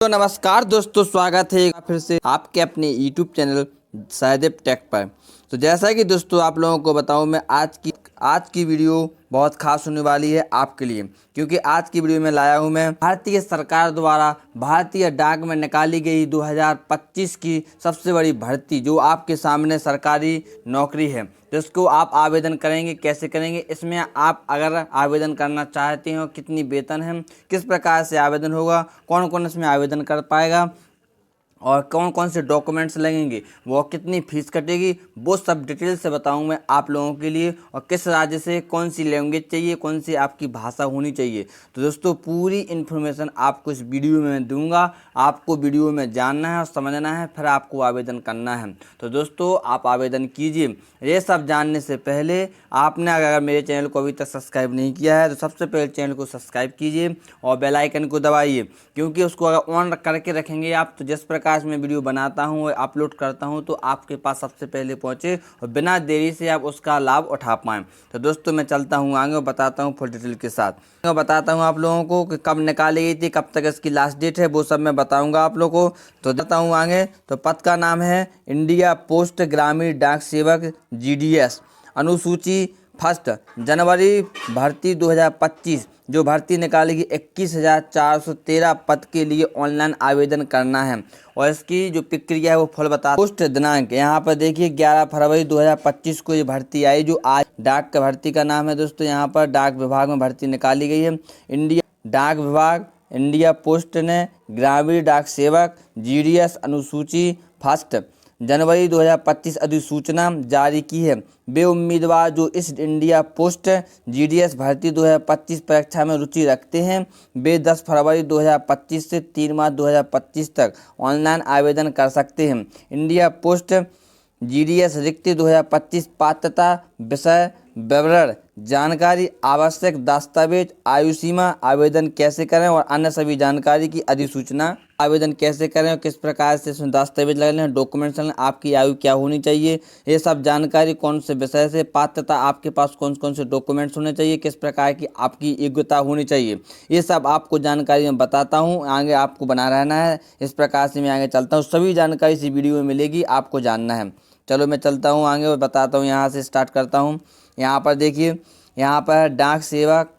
तो नमस्कार दोस्तों, स्वागत है फिर से आपके अपने YouTube चैनल सहदेव टेक पर। तो जैसा कि दोस्तों आप लोगों को बताऊं, मैं आज की वीडियो बहुत खास होने वाली है आपके लिए, क्योंकि आज की वीडियो में लाया हूं मैं भारतीय सरकार द्वारा भारतीय डाक में निकाली गई 2025 की सबसे बड़ी भर्ती, जो आपके सामने सरकारी नौकरी है, जिसको आप आवेदन करेंगे। कैसे करेंगे, इसमें आप अगर आवेदन करना चाहते हो, कितनी वेतन है, किस प्रकार से आवेदन होगा, कौन कौन इसमें आवेदन कर पाएगा और कौन कौन से डॉक्यूमेंट्स लगेंगे, वो कितनी फीस कटेगी, वो सब डिटेल से बताऊं मैं आप लोगों के लिए। और किस राज्य से कौन सी लैंग्वेज चाहिए, कौन सी आपकी भाषा होनी चाहिए। तो दोस्तों पूरी इन्फॉर्मेशन आपको इस वीडियो में दूंगा। आपको वीडियो में जानना है और समझना है, फिर आपको आवेदन करना है। तो दोस्तों आप आवेदन कीजिए। ये सब जानने से पहले आपने अगर मेरे चैनल को अभी तक सब्सक्राइब नहीं किया है तो सबसे पहले चैनल को सब्सक्राइब कीजिए और बेल आइकन को दबाइए, क्योंकि उसको अगर ऑन करके रखेंगे आप, तो जिस प्रकार से मैं वीडियो बनाता हूँ और अपलोड करता हूँ तो आपके पास सबसे पहले पहुँचे और बिना देरी से आप उसका लाभ उठा पाएँ। तो दोस्तों मैं चलता हूँ आगे और बताता हूँ फुल डिटेल के साथ। मैं बताता हूँ आप लोगों को कि कब निकाली गई थी, कब तक इसकी लास्ट डेट है, वो सब मैं बताऊँगा आप लोगों को। तो देता हूँ आगे। तो पद का नाम है इंडिया पोस्ट ग्रामीण डाक सेवक GDS। अनुसूची फर्स्ट जनवरी भर्ती 2025। जो भर्ती निकाली गई 21,413 पद के लिए ऑनलाइन आवेदन करना है। और इसकी जो प्रक्रिया है वो फुल बता। पोस्ट दिनांक यहाँ पर देखिए 11 फरवरी 2025 को ये भर्ती आई, जो आज डाक का भर्ती का नाम है दोस्तों। यहाँ पर डाक विभाग में भर्ती निकाली गई है। इंडिया डाक विभाग इंडिया पोस्ट ने ग्रामीण डाक सेवक GDS अनुसूची फर्स्ट जनवरी 2025 अधिसूचना जारी की है। वे उम्मीदवार जो इस इंडिया पोस्ट GDS भर्ती 2025 परीक्षा में रुचि रखते हैं, वे 10 फरवरी 2025 से 3 मार्च 2025 तक ऑनलाइन आवेदन कर सकते हैं। इंडिया पोस्ट GDS रिक्ति 2025 पात्रता विषय विवरण जानकारी आवश्यक दस्तावेज आयु सीमा आवेदन कैसे करें और अन्य सभी जानकारी की अधिसूचना आवेदन कैसे करें और किस प्रकार से इसमें दस्तावेज लगने हैं, डॉक्यूमेंट्स लगने, आपकी आयु क्या होनी चाहिए, ये सब जानकारी, कौन से विषय से पात्रता, आपके पास कौन कौन से डॉक्यूमेंट्स होने चाहिए, किस प्रकार की आपकी योग्यता होनी चाहिए, ये सब आपको जानकारी मैं बताता हूँ। आगे आपको बना रहना है। इस प्रकार से मैं आगे चलता हूँ, सभी जानकारी इसी वीडियो में मिलेगी, आपको जानना है। चलो मैं चलता हूँ आगे और बताता हूँ। यहाँ से स्टार्ट करता हूँ। यहाँ पर देखिए, यहाँ पर डाक सेवक,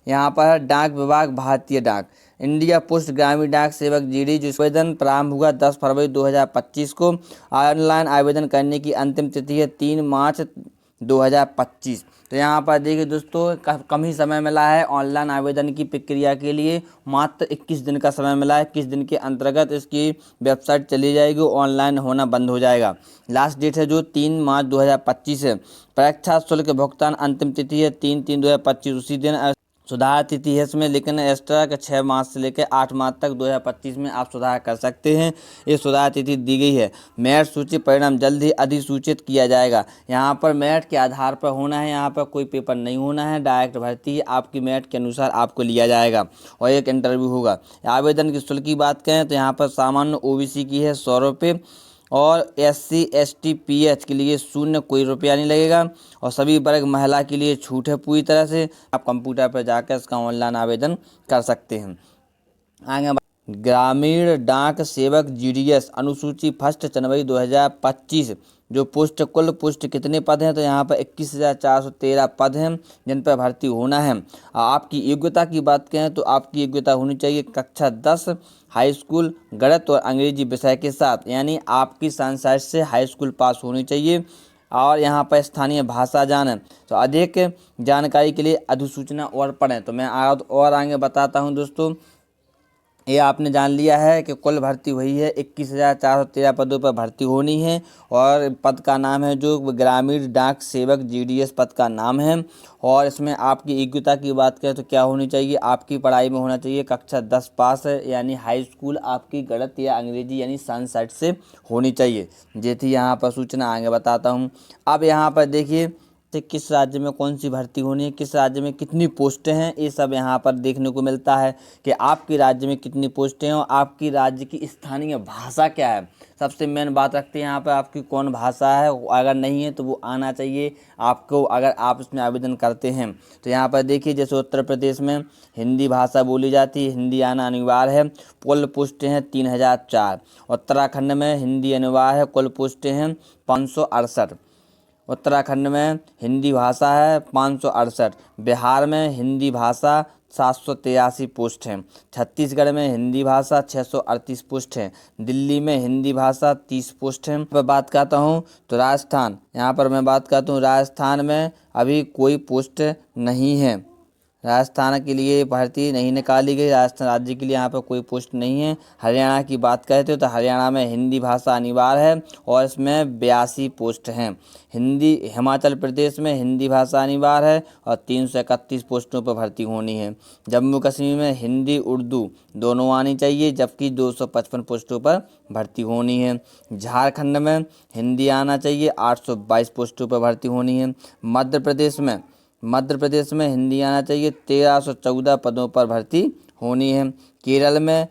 यहाँ पर डाक विभाग भारतीय डाक इंडिया पोस्ट ग्रामीण डाक सेवक GD, जो आवेदन प्रारंभ हुआ 10 फरवरी 2025 को। ऑनलाइन आवेदन करने की अंतिम तिथि है 3 मार्च 2025। तो यहाँ पर देखिए दोस्तों, कम ही समय मिला है ऑनलाइन आवेदन की प्रक्रिया के लिए। मात्र 21 दिन का समय मिला है। 21 दिन के अंतर्गत इसकी वेबसाइट चली जाएगी, ऑनलाइन होना बंद हो जाएगा। लास्ट डेट है जो 3 मार्च 2025 है। परीक्षा शुल्क भुगतान अंतिम तिथि है 3/3/2025, उसी दिन। सुधार तिथि है इसमें, लेकिन एक्स्ट्रा का 6 मार्च से लेकर 8 मार्च तक 2025 में आप सुधार कर सकते हैं। ये सुधार तिथि दी गई है। मेरिट सूची परिणाम जल्द ही अधिसूचित किया जाएगा। यहाँ पर मेरिट के आधार पर होना है, यहाँ पर कोई पेपर नहीं होना है, डायरेक्ट भर्ती आपकी मेरिट के अनुसार आपको लिया जाएगा और एक इंटरव्यू होगा। आवेदन की शुल्क की बात करें तो यहाँ पर सामान्य OBC की है 100 रुपये और SC ST PH के लिए 0, कोई रुपया नहीं लगेगा। और सभी वर्ग महिला के लिए छूट है पूरी तरह से। आप कंप्यूटर पर जाकर इसका ऑनलाइन आवेदन कर सकते हैं। आगे ग्रामीण डाक सेवक GDS अनुसूची फर्स्ट जनवरी 2025। जो पोस्ट, कुल पोस्ट कितने पद हैं, तो यहाँ पर 21,413 पद हैं जिन पर भर्ती होना है। आपकी योग्यता की बात करें तो आपकी योग्यता होनी चाहिए कक्षा 10 हाई स्कूल गणित और अंग्रेजी विषय के साथ, यानी आपकी संसाइट से हाई स्कूल पास होनी चाहिए। और यहाँ पर स्थानीय भाषा जाने। तो अधिक जानकारी के लिए अधिसूचना और पढ़ें। तो मैं और आगे बताता हूँ दोस्तों। ये आपने जान लिया है कि कुल भर्ती हुई है 21,413 पदों पर भर्ती होनी है। और पद का नाम है जो ग्रामीण डाक सेवक GDS पद का नाम है। और इसमें आपकी योग्यता की बात करें तो क्या होनी चाहिए, आपकी पढ़ाई में होना चाहिए कक्षा 10 पास है, यानी हाई स्कूल आपकी गणित या अंग्रेजी यानी साइंस से होनी चाहिए। जैसे यहाँ पर सूचना आगे बताता हूँ। अब यहाँ पर देखिए से किस राज्य में कौन सी भर्ती होनी है, किस राज्य में कितनी पोस्टें हैं, ये सब यहाँ पर देखने को मिलता है कि आपके राज्य में कितनी पोस्टें हैं और आपकी राज्य की स्थानीय भाषा क्या है। सबसे मेन बात रखते हैं यहाँ पर आपकी कौन भाषा है, अगर नहीं है तो वो आना चाहिए आपको अगर आप इसमें आवेदन करते हैं। तो यहाँ पर देखिए जैसे उत्तर प्रदेश में हिंदी भाषा बोली जाती है, हिंदी आना अनिवार्य है। कुल पोस्टें हैं 3004। उत्तराखंड में हिंदी अनिवार्य है, कुल पोस्टें हैं 568। उत्तराखंड में हिंदी भाषा है 568। बिहार में हिंदी भाषा 783 पोस्ट हैं। छत्तीसगढ़ में हिंदी भाषा 638 पोस्ट हैं। दिल्ली में हिंदी भाषा 30 पोस्ट हैं। मैं बात करता हूँ तो राजस्थान, यहाँ पर मैं बात करता हूँ राजस्थान में अभी कोई पोस्ट नहीं है। राजस्थान के लिए भर्ती नहीं निकाली गई, राजस्थान राज्य के लिए यहाँ पर कोई पोस्ट नहीं है। हरियाणा की बात करते हो तो हरियाणा में हिंदी भाषा अनिवार्य है और इसमें 82 पोस्ट हैं। हिमाचल प्रदेश में हिंदी भाषा अनिवार्य है और 331 पोस्टों पर भर्ती होनी है। जम्मू कश्मीर में हिंदी उर्दू दोनों आनी चाहिए जबकि 255 पोस्टों पर भर्ती होनी है। झारखंड में हिंदी आना चाहिए, 822 पोस्टों पर भर्ती होनी है। मध्य प्रदेश में हिंदी आना चाहिए, 1314 पदों पर भर्ती होनी है। केरल में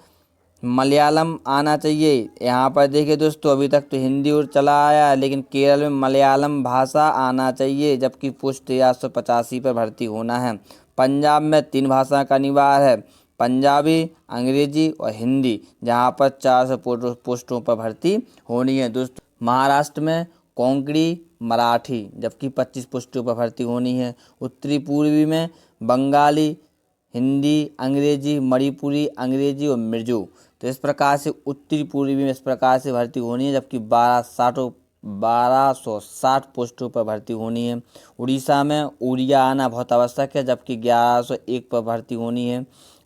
मलयालम आना चाहिए। यहाँ पर देखिए दोस्तों अभी तक तो हिंदी और चला आया है लेकिन केरल में मलयालम भाषा आना चाहिए जबकि पोस्ट 1385 पर भर्ती होना है। पंजाब में 3 भाषा का अनिवार्य है, पंजाबी, अंग्रेजी और हिंदी, जहाँ पर 400 पोस्टों पर भर्ती होनी है दोस्तों। महाराष्ट्र में कोंकणी, मराठी जबकि 25 पोस्टों पर भर्ती होनी है। उत्तरी पूर्वी में बंगाली, हिंदी, अंग्रेजी, मणिपुरी, अंग्रेजी और मिर्जो। तो इस प्रकार से उत्तरी पूर्वी में इस प्रकार से भर्ती होनी है जबकि 1260 पोस्टों पर भर्ती होनी है। उड़ीसा में उड़िया आना बहुत आवश्यक है जबकि 1101 पर भर्ती होनी है।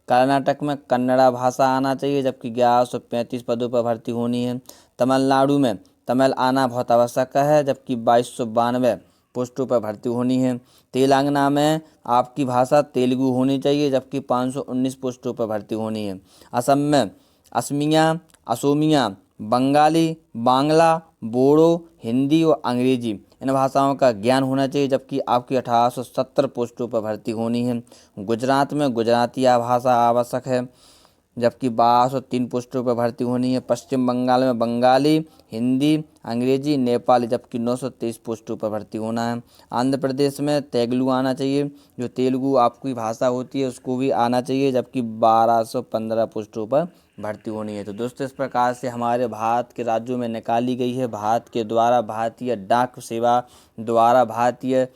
कर्नाटक में कन्नड़ा भाषा आना चाहिए जबकि 1135 पदों पर भर्ती होनी है। तमिलनाडु में तमिल आना बहुत आवश्यक है जबकि 2292 पोस्टों पर भर्ती होनी है। तेलंगाना में आपकी भाषा तेलुगु होनी चाहिए जबकि 519 पोस्टों पर भर्ती होनी है। असम में असमिया, बंगाली, बांग्ला, बोडो, हिंदी और अंग्रेजी इन भाषाओं का ज्ञान होना चाहिए जबकि आपकी 1870 पोस्टों पर भर्ती होनी है। गुजरात में गुजराती भाषा आवश्यक है जबकि 1203 पोस्टों पर भर्ती होनी है। पश्चिम बंगाल में बंगाली, हिंदी, अंग्रेजी, नेपाली जबकि 923 पोस्टों पर भर्ती होना है। आंध्र प्रदेश में तेलुगु आना चाहिए, जो तेलुगु आपकी भाषा होती है उसको भी आना चाहिए जबकि 1215 पोस्टों पर भर्ती होनी है। तो दोस्तों इस प्रकार से हमारे भारत के राज्यों में निकाली गई है भारत के द्वारा भारतीय डाक सेवा द्वारा भारतीय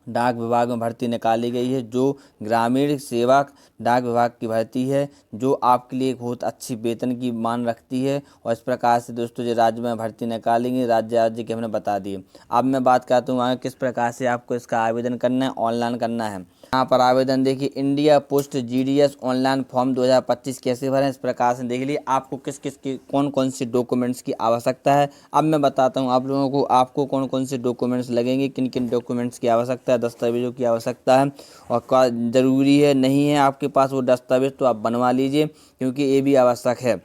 डाक विभाग में भर्ती निकाली गई है, जो ग्रामीण सेवक डाक विभाग की भर्ती है, जो आपके लिए एक बहुत अच्छी वेतन की मान रखती है। और इस प्रकार से दोस्तों जो राज्य में भर्ती निकालेंगे राज्य के हमने बता दिए। अब मैं बात करता हूँ आगे किस प्रकार से आपको इसका आवेदन करना है, ऑनलाइन करना है। यहाँ पर आवेदन देखिए, India post GDS online form 2025 कैसे भरें, इस प्रकार से देख लिए आपको किस किस की कौन कौन से डॉक्यूमेंट्स की आवश्यकता है। अब मैं बताता हूँ आप लोगों को आपको कौन कौन से डॉक्यूमेंट्स लगेंगे, किन किन डॉक्यूमेंट्स की आवश्यकता है, दस्तावेजों की आवश्यकता है और क्या ज़रूरी है नहीं है आपके पास वो दस्तावेज तो आप बनवा लीजिए क्योंकि ये भी आवश्यक है।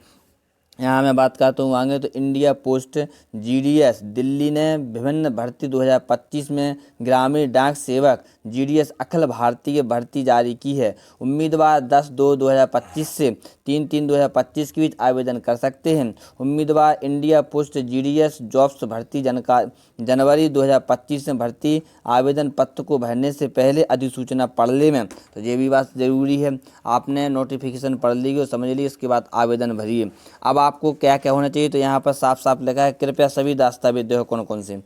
यहाँ मैं बात करता हूँ आगे तो इंडिया पोस्ट जीडीएस दिल्ली ने विभिन्न भर्ती 2025 में ग्रामीण डाक सेवक जीडीएस अखिल भारतीय भर्ती जारी की है। उम्मीदवार 10/2/2025 से 3/3/2025 के बीच आवेदन कर सकते हैं। उम्मीदवार इंडिया पोस्ट जीडीएस जॉब्स भर्ती जनवरी 2025 में भर्ती आवेदन पत्र को भरने से पहले अधिसूचना पढ़ ले में, तो ये भी बात ज़रूरी है। आपने नोटिफिकेशन पढ़ ली और समझ ली, इसके बाद आवेदन भरिए। अब आपको क्या क्या होना चाहिए, तो यहाँ पर साफ साफ लिखा है कृपया सभी दस्तावेज देखो कौन कौन से।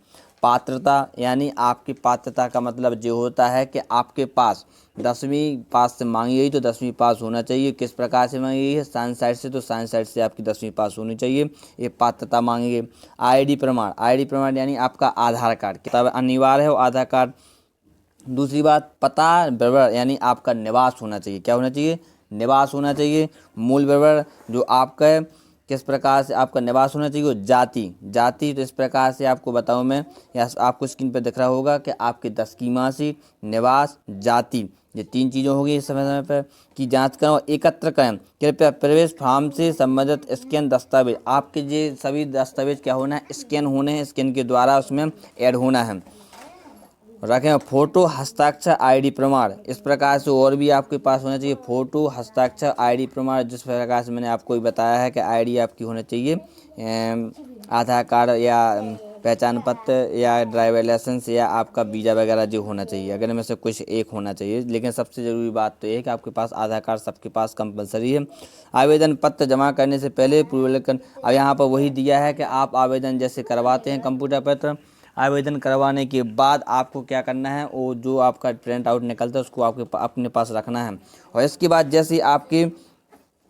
पात्रता यानी आपकी पात्रता का मतलब जो होता है कि आपके पास 10वीं पास से मांगी गई तो 10वीं पास होना चाहिए। किस प्रकार से मांगी गई है, साइंस साइड से, तो साइंस साइड से आपकी 10वीं पास होनी चाहिए, ये पात्रता मांगी गई। आईडी प्रमाण यानी आपका आधार कार्ड तब अनिवार्य है वो आधार कार्ड। दूसरी बात पता विवरण यानी आपका निवास होना चाहिए, क्या होना चाहिए, निवास होना चाहिए। मूल विवरण जो आपका है किस प्रकार से आपका निवास होना चाहिए। जाति तो इस प्रकार से आपको बताऊं मैं, या आपको स्क्रीन पर दिख रहा होगा कि आपके 10 की मार्कशीट, निवास, जाति, ये 3 चीज़ें होगी। इस समय पर की जांच करें और एकत्र करें। कृपया प्रवेश फॉर्म से संबंधित स्कैन दस्तावेज, आपके ये सभी दस्तावेज क्या होना है, स्कैन होने हैं, स्कैन के द्वारा उसमें ऐड होना है। रखें फोटो हस्ताक्षर आईडी प्रमाण। इस प्रकार से और भी आपके पास होना चाहिए फोटो हस्ताक्षर आईडी प्रमाण। जिस प्रकार से मैंने आपको बताया है कि आईडी आपकी होना चाहिए आधार कार्ड या पहचान पत्र या ड्राइवर लाइसेंस या आपका वीज़ा वगैरह जो होना चाहिए, अगर इनमें से कुछ एक होना चाहिए। लेकिन सबसे ज़रूरी बात तो ये है कि आपके पास आधार कार्ड सबके पास कंपलसरी है। आवेदन पत्र जमा करने से पहले पूर्वलेखन, अब यहाँ पर वही दिया है कि आप आवेदन जैसे करवाते हैं कंप्यूटर पत्र, आवेदन करवाने के बाद आपको क्या करना है, वो जो आपका प्रिंट आउट निकलता है उसको आपके अपने पास रखना है। और इसके बाद जैसे आपकी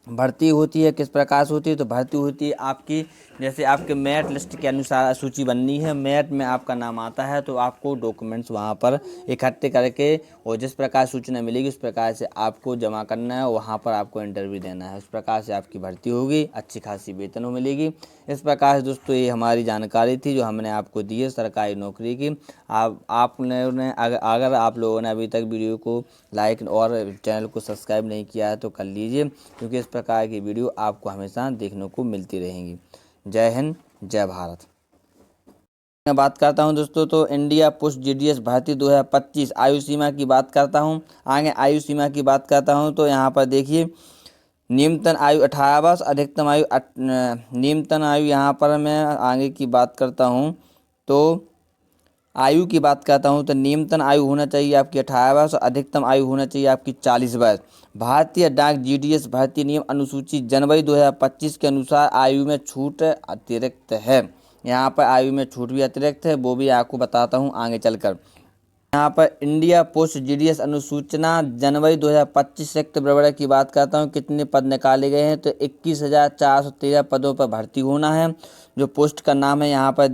भर्ती होती है, किस प्रकार से होती है, तो भर्ती होती है आपकी जैसे आपके मेरिट लिस्ट के अनुसार सूची बननी है। मेरिट में आपका नाम आता है तो आपको डॉक्यूमेंट्स वहाँ पर इकट्ठे करके और जिस प्रकार सूचना मिलेगी उस प्रकार से आपको जमा करना है, वहाँ पर आपको इंटरव्यू देना है। उस प्रकार से आपकी भर्ती होगी, अच्छी खासी वेतन मिलेगी। इस प्रकार से दोस्तों ये हमारी जानकारी थी जो हमने आपको दी है सरकारी नौकरी की। आपने अगर आप लोगों ने अभी तक वीडियो को लाइक और चैनल को सब्सक्राइब नहीं किया है तो कर लीजिए, क्योंकि इस प्रकार की वीडियो आपको हमेशा देखने को मिलती रहेंगी। जय हिंद, जय भारत। मैं बात करता हूं दोस्तों तो इंडिया पोस्ट जीडीएस भर्ती 2025 आयु सीमा की बात करता हूं। आगे आयु सीमा की बात करता हूं तो यहाँ पर देखिए न्यूनतम आयु 18 वर्ष, अधिकतम आयु न्यूनतम आयु यहाँ पर मैं आगे की बात करता हूँ तो आयु की बात करता हूँ तो न्यूनतम आयु होना चाहिए आपकी 18 वर्ष, अधिकतम आयु होना चाहिए आपकी 40 वर्ष। भारतीय डाक जीडीएस भर्ती नियम अनुसूची जनवरी 2025 के अनुसार आयु में छूट अतिरिक्त है। यहाँ पर आयु में छूट भी अतिरिक्त है, वो भी आपको बताता हूँ आगे चलकर। यहाँ पर इंडिया पोस्ट जीडीएस अनुसूचना जनवरी 2025 रिक्त प्रवर्ग की बात करता हूँ। कितने पद निकाले गए हैं तो 21,413 पदों पर भर्ती होना है। जो पोस्ट का नाम है यहाँ पर